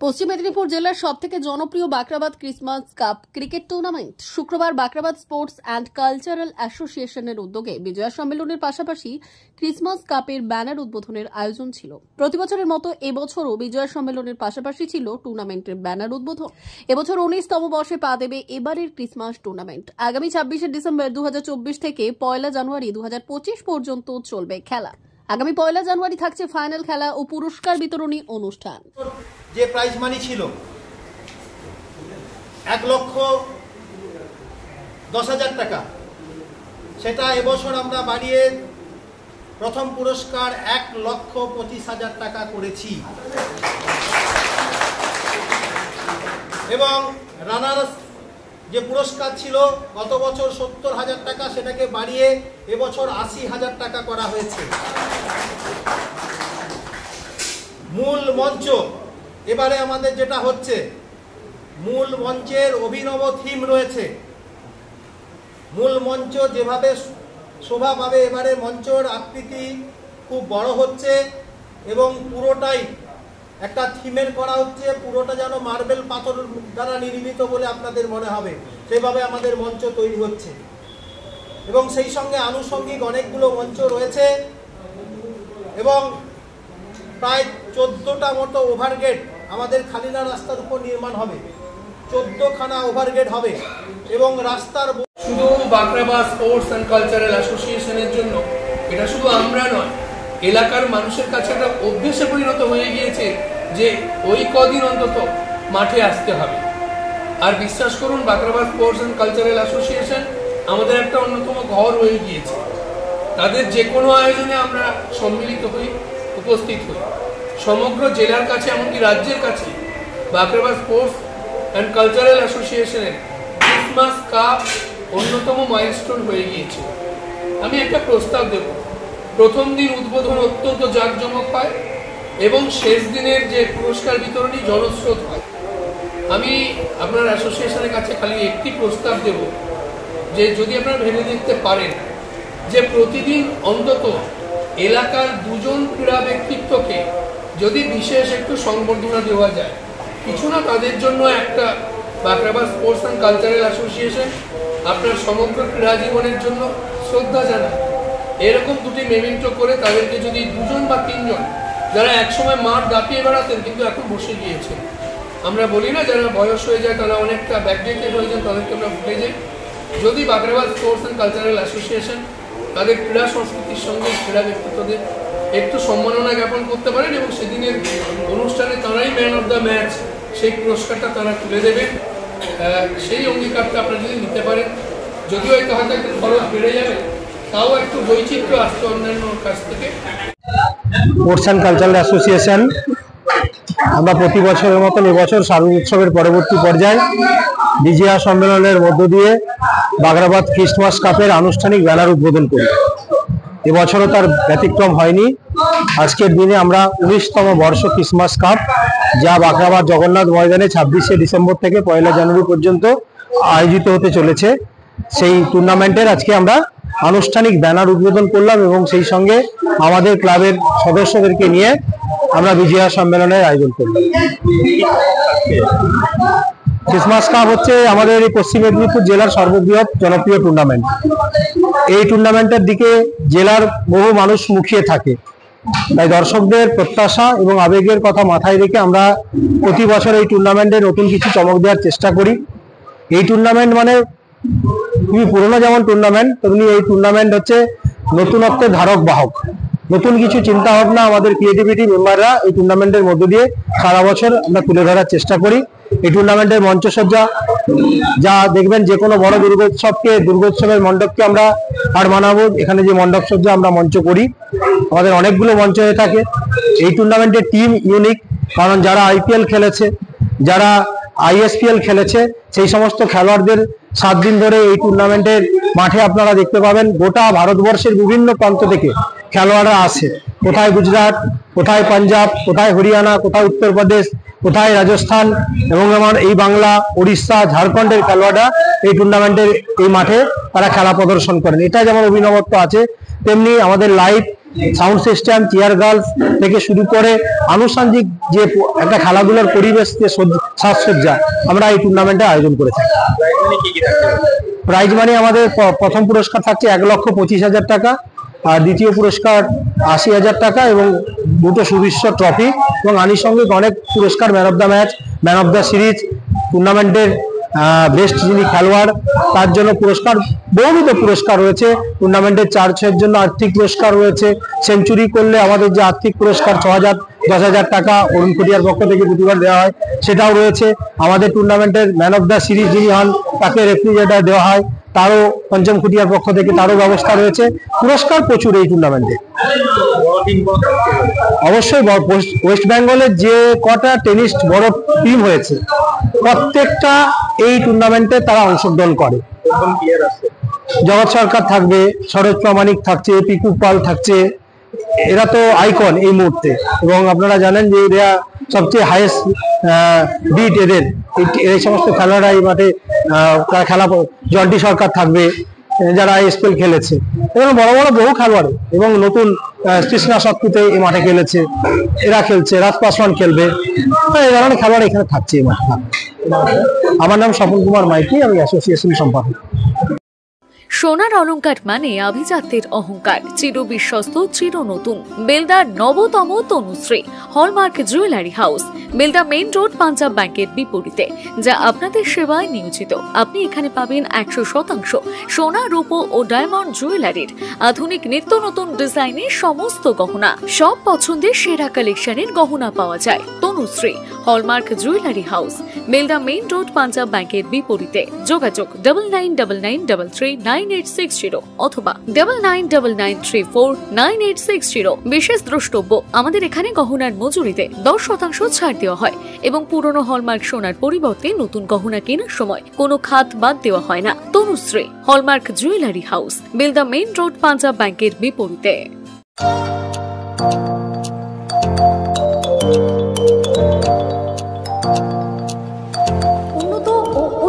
পশ্চিম মেদিনীপুর জেলার সবথেকে জনপ্রিয় Bakhrabad Christmas cup cricket tournament শুক্রবার বাকরাবাদ স্পোর্টস অ্যান্ড কালচারাল অ্যাসোসিয়েশনের উদ্যোগে বিজয়া সম্মেলনের পাশাপাশি ক্রিসমাস কাপের ব্যানার উদ্বোধনের আয়োজন ছিল। প্রতিবছরের মতো এবছরও বিজয়া সম্মেলনের পাশাপাশি ছিল টুর্নামেন্টের ব্যানার উদ্বোধন। এবছর 19তম বর্ষে পা দেবে এবারের ক্রিসমাস টুর্নামেন্ট। আগামী 26শে ডিসেম্বর 2024 থেকে 1 জানুয়ারি 2025 পর্যন্ত চলবে খেলা। আগামী 1 জানুয়ারি থাকছে ফাইনাল খেলা ও পুরস্কার বিতরণী অনুষ্ঠান। যে প্রাইজ মানি ছিল 1,10,000 টাকা, সেটা এবছর আমরা বাড়িয়ে প্রথম পুরস্কার 1,25,000 টাকা করেছি এবং রানার্স যে পুরস্কার ছিল গত বছর 70,000 টাকা, সেটাকে বাড়িয়ে এবছর 80,000 টাকা করা হয়েছে। মূল মঞ্চ এবারে আমাদের যেটা হচ্ছে, মূল মঞ্চের অভিনব থিম রয়েছে। মূল মঞ্চ যেভাবে শোভা পাবে, এবারে মঞ্চের আকৃতি খুব বড় হচ্ছে এবং পুরোটাই একটা থিমের করা হচ্ছে। পুরোটা যেন মার্বেল পাথর দ্বারা নির্মিত বলে আপনাদের মনে হবে, সেভাবে আমাদের মঞ্চ তৈরি হচ্ছে এবং সেই সঙ্গে আনুষঙ্গিক অনেকগুলো মঞ্চ রয়েছে এবং প্রায় 14টা মতো ওভারগেট আমাদের খালিনা রাস্তার উপর নির্মাণ হবে। 14খানা ওভারগেট হবে এবং রাস্তার শুধু বাকরাবাদ স্পোর্টস অ্যান্ড কালচারাল অ্যাসোসিয়েশনের জন্য এটা শুধু আমরা নয়, এলাকার মানুষের কাছে একটা অভ্যেসে পরিণত হয়ে গিয়েছে যে ওই কদিন অন্তত মাঠে আসতে হবে। আর বিশ্বাস করুন, Bakhrabad sports and cultural association আমাদের একটা অন্যতম ঘর হয়ে গিয়েছে। তাদের যে কোনো আয়োজনে আমরা সম্মিলিত হই, উপস্থিত হই। সমগ্র জেলার কাছে, এমনকি রাজ্যের কাছে বাকরাবাদ স্পোর্টস অ্যান্ড কালচারাল অ্যাসোসিয়েশনের ক্রিসমাস কাপ অন্যতম মাইলস্টোন হয়ে গিয়েছে। আমি একটা প্রস্তাব দেব, প্রথম দিন উদ্বোধন অত্যন্ত জাঁকজমক হয় এবং শেষ দিনের যে পুরস্কার বিতরণী জনস্রোত হয়। আমি আপনার অ্যাসোসিয়েশনের কাছে খালি একটি প্রস্তাব দেব যে যদি আপনারা ভেবে দেখতে পারেন যে প্রতিদিন অন্তত এলাকার 2জন ক্রীড়া ব্যক্তিত্বকে যদি বিশেষ একটু সংবর্ধনা দেওয়া যায়, কিছু না তাদের জন্য একটা Bakhrabad sports and cultural association আপনার সমগ্র ক্রীড়া জীবনের জন্য শ্রদ্ধা জানায়। এরকম দুটি মেমেন্টো করে তাদেরকে যদি 2জন বা 3জন যারা একসময় মাঠ দাপিয়ে বেড়াতেন কিন্তু এখন বসে গিয়েছে, আমরা বলি না যারা বয়স হয়ে যায় তারা অনেকটা ব্যাকডেটেড হয়ে যান, তাদেরকে আমরা ভুলে যাই। যদি Bakhrabad sports and cultural association তাদের ক্রীড়া সংস্কৃতির সঙ্গে ক্রীড়া ব্যক্তিত্বদের একটু সম্মাননা জ্ঞাপন করতে পারেন এবং সেদিনের অনুষ্ঠানে তারাই ম্যান অফ দ্য ম্যাচ সেই পুরস্কারটা তারা তুলে দেবেন, সেই অঙ্গীকারটা আপনারা যদি নিতে পারেন, যদিও হয়তো একটু খরচ বেড়ে যাবে, তাও একটু বৈচিত্র্য আসতো অন্যান্য কাছ থেকে। স্পোর্টস অ্যান্ড কালচারাল অ্যাসোসিয়েশন আমরা প্রতি বছরের মতন এবছর শারদ উৎসবের পরবর্তী পর্যায়ে বিজয়া সম্মেলনের মধ্য দিয়ে বাকরাবাদ ক্রিসমাস কাপের আনুষ্ঠানিক ব্যানার উদ্বোধন করি। এবছরও তার ব্যতিক্রম হয়নি। আজকের দিনে আমরা 19তম বর্ষ ক্রিসমাস কাপ, যা বাকরাবাদ জগন্নাথ ময়দানে 26শে ডিসেম্বর থেকে 1 জানুয়ারি পর্যন্ত আয়োজিত হতে চলেছে, সেই টুর্নামেন্টের আজকে আমরা আনুষ্ঠানিক ব্যানার উদ্বোধন করলাম এবং সেই সঙ্গে আমাদের ক্লাবের সদস্যদেরকে নিয়ে আমরা বিজয়া সম্মেলনের আয়োজন করলাম। ক্রিসমাস কাপ হচ্ছে আমাদের এই পশ্চিম মেদিনীপুর জেলার সর্ববৃহৎ জনপ্রিয় টুর্নামেন্ট। এই টুর্নামেন্টের দিকে জেলার বহু মানুষ মুখিয়ে থাকে, তাই দর্শকদের প্রত্যাশা এবং আবেগের কথা মাথায় রেখে আমরা প্রতি বছর এই টুর্নামেন্টে নতুন কিছু চমক দেওয়ার চেষ্টা করি। এই টুর্নামেন্ট মানে খুবই পুরোনো যেমন টুর্নামেন্ট, তেমনি এই টুর্নামেন্ট হচ্ছে নতুনত্বের ধারক বাহক। নতুন কিছু চিন্তা ভাবনা আমাদের ক্রিয়েটিভিটি মেম্বাররা এই টুর্নামেন্টের মধ্য দিয়ে সারা বছর আমরা তুলে ধরার চেষ্টা করি। এই টুর্নামেন্টের মঞ্চসজ্জা যা দেখবেন, যে কোনো বড় দুর্গোৎসবের মণ্ডপকে আমরা হার মানাবো। এখানে যে মণ্ডপ সজ্জা আমরা মঞ্চ করি, আমাদের অনেকগুলো মঞ্চ হয়ে থাকে। এই টুর্নামেন্টের টিম ইউনিক, কারণ যারা IPL খেলেছে, যারা ISPL খেলেছে, সেই সমস্ত খেলোয়াড়দের 7 দিন ধরে এই টুর্নামেন্টের মাঠে আপনারা দেখতে পাবেন। গোটা ভারতবর্ষের বিভিন্ন প্রান্ত থেকে খেলোয়াড়রা আসে, কোথায় গুজরাট, কোথায় পাঞ্জাব, কোথায় হরিয়ানা, কোথায় উত্তরপ্রদেশ, কোথায় রাজস্থান এবং আমার এই বাংলা, উড়িষ্যা, ঝাড়খণ্ডের খেলোয়াড়রা এই টুর্নামেন্টের এই মাঠে তারা খেলা প্রদর্শন করেন। এটা যেমন অভিনবত্ব আছে, তেমনি আমাদের live sound system, chair girls থেকে শুরু করে আনুষঙ্গিক যে একটা খেলাধুলার পরিবেশ, সাজসজ্জা আমরা এই টুর্নামেন্টে আয়োজন করে থাকি। প্রাইজ মানি আমাদের প্রথম পুরস্কার থাকছে 1,25,000 টাকা, আর দ্বিতীয় পুরস্কার 80,000 টাকা এবং দুটো সুবিশ্বর ট্রফি এবং আনুষঙ্গিক অনেক পুরস্কার, man of the match, man of the series, টুর্নামেন্টের বেস্ট যিনি খেলোয়াড় তার জন্য পুরস্কার, বহুবিধ পুরস্কার রয়েছে। টুর্নামেন্টের চার্জের জন্য আর্থিক পুরস্কার রয়েছে। সেঞ্চুরি করলে আমাদের যে আর্থিক পুরস্কার 6,000, 10,000 টাকা অরুণ খুটিয়ার পক্ষ থেকে প্রতিবার দেওয়া হয়, সেটাও রয়েছে। আমাদের টুর্নামেন্টের ম্যান অফ দ্য সিরিজ যিনি হন তাকে রেফ্রিজারেটর দেওয়া হয়, তারও পঞ্চম খুটিয়ার পক্ষ থেকে তারও ব্যবস্থা রয়েছে। পুরস্কার প্রচুর এই টুর্নামেন্টে। অবশ্যই ওয়েস্ট বেঙ্গলের যে কটা টেনিস বড় টিম হয়েছে প্রত্যেকটা এই টুর্নামেন্টে তারা অংশগ্রহণ করে। জগৎ সরকার থাকবে, সরোজ প্রামাণিক থাকছে, পিকু পাল থাকছে, এরা তো আইকন এই মুহূর্তে। এবং আপনারা জানেন যে এরা সবচেয়ে হাইয়েস্ট বিট, এদের এই সমস্ত খেলোয়াড়রা এই মাঠে তারা খেলা। জন্টি সরকার থাকবে, যারা আইএসপিএল খেলেছে, এবং বড় বড় বহু খেলোয়াড় এবং নতুন তৃষ্ণা শক্তিতে এই মাঠে খেলেছে, এরা খেলছে, রাজ পাসওয়ান খেলবে, এই ধরনের খেলোয়াড় এখানে থাকছে এই মাঠে। আমার নাম স্বপন কুমার মাইতি, আমি অ্যাসোসিয়েশন সম্পাদক। সোনার অলংকার মানে আভিজাত্যের অহংকার, চির বিশ্বস্ত, চির নতুন। বেলদার নবতম Tanushree hallmark jewellery house, Belda main road, Punjab ব্যাংকের বিপরীতে, যা আপনাদের সেবায় নিয়োজিত। আপনি এখানে পাবেন 100% সোনা, রূপো ও ডায়মন্ড জুয়েলারির আধুনিক নিত্য নতুন ডিজাইনের সমস্ত গহনা। সব পছন্দের সেরা কালেকশনের গহনা পাওয়া যায়। Tanushree hallmark jewellery house, Belda main road, Punjab ব্যাংকের বিপরীতে। যোগাযোগ 9999939860 অথবা 9999349860। বিশেষ দ্রষ্টব্য, আমাদের এখানে গহনার মজুরিতে 10% ছাড় দেওয়া হয় এবং পুরনো হলমার্ক সোনার পরিবর্তে নতুন গহনা কেনার সময় কোনো খাত বাদ দেওয়া হয় না। Tanushree hallmark jewellery house, Belda main road, Punjab ব্যাংকের বিপরীতে।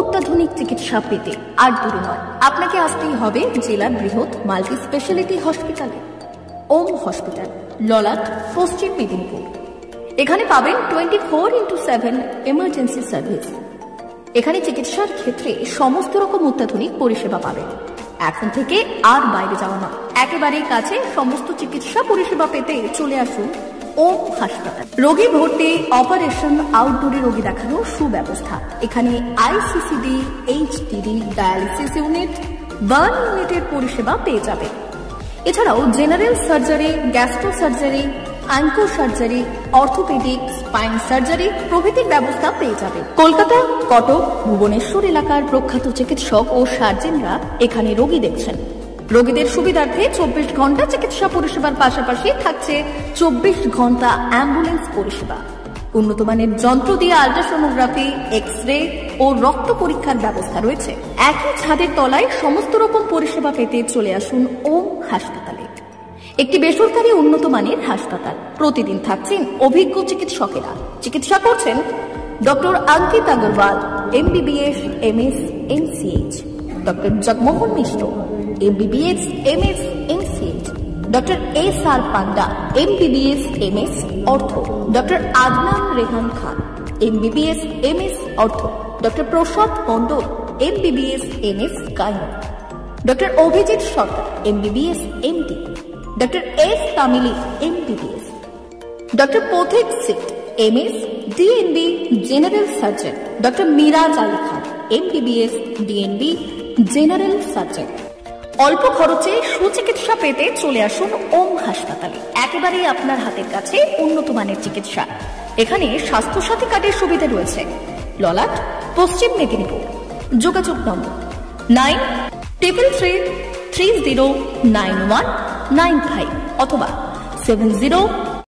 অত্যাধুনিক চিকিৎসা পেতে আর দূরে নয়, আপনাকে আসতেই হবে জেলার বৃহৎ মাল্টি স্পেশালিটি হসপিটালে, ওম হসপিটাল, ললাট, পশ্চিম মেদিনীপুর। এখানে পাবেন 24x7 এমার্জেন্সি সার্ভিস। এখানে চিকিৎসার ক্ষেত্রে সমস্ত রকম অত্যাধুনিক পরিষেবা পাবেন। এখন থেকে আর বাইরে যাওয়া নয়, একেবারেই কাছে সমস্ত চিকিৎসা পরিষেবা পেতে চলে আসুন ওম হাসপাতাল। রোগী ভর্তি, অপারেশন, আউটডোরে রোগী দেখানোর সুব্যবস্থা। এখানে ICCD, HDD, dialysis unit, burn ইউনিটের পরিষেবা পেয়ে যাবে। এছাড়াও general surgery, gastro surgery, onco surgery, orthopaedic, spine surgery প্রভৃতির ব্যবস্থা পেয়ে যাবে। কলকাতা, কটক, ভুবনেশ্বর এলাকার প্রখ্যাত চিকিৎসক ও সার্জেনরা এখানে রোগী দেখছেন। রোগীদের সুবিধার্থে 24 ঘন্টা চিকিৎসা পরিষেবার পাশাপাশি থাকছে 24 ঘন্টা অ্যাম্বুলেন্স পরিষেবা। উন্নত মানের যন্ত্র দিয়ে আল্ট্রাসোনোগ্রাফি, এক্স-রে ও রক্ত পরীক্ষার ব্যবস্থা রয়েছে। একই ছাদের তলায় সমস্ত রকম পরিষেবা পেতে চলে আসুন ওম হাসপাতালে। একটি বেসরকারি উন্নত মানের হাসপাতাল। প্রতিদিন থাকছেন অভিজ্ঞ চিকিৎসকেরা। চিকিৎসা করছেন doctor Ankit Agarwal, MBBS, MS, MCH, doctor Jagmohan Mishra, MBBS, MS, MCH, doctor SR Panda, MBBS, MS, ortho, doctor Adnan Rehan Khan, MBBS, MS, ortho, doctor Prasad Mondal, MBBS, MS, gyno, doctor Abhijit Sarkar, MBBS, MD, doctor S Tamili, MBBS, doctor Pathik Sit, MS, DNB, general surgeon, doctor Miraj Ali Khan, MBBS, DNB, general surgeon. অল্প খরচে সুচিকিৎসা পেতে চলে আসুন ওম হাসপাতালে। একেবারেই আপনার হাতের কাছে উন্নত মানের চিকিৎসা। এখানে স্বাস্থ্যসাথী কার্ডের সুবিধা রয়েছে। ললাট, পশ্চিম মেদিনীপুর। যোগাযোগ নম্বর 9333309195 অথবা 70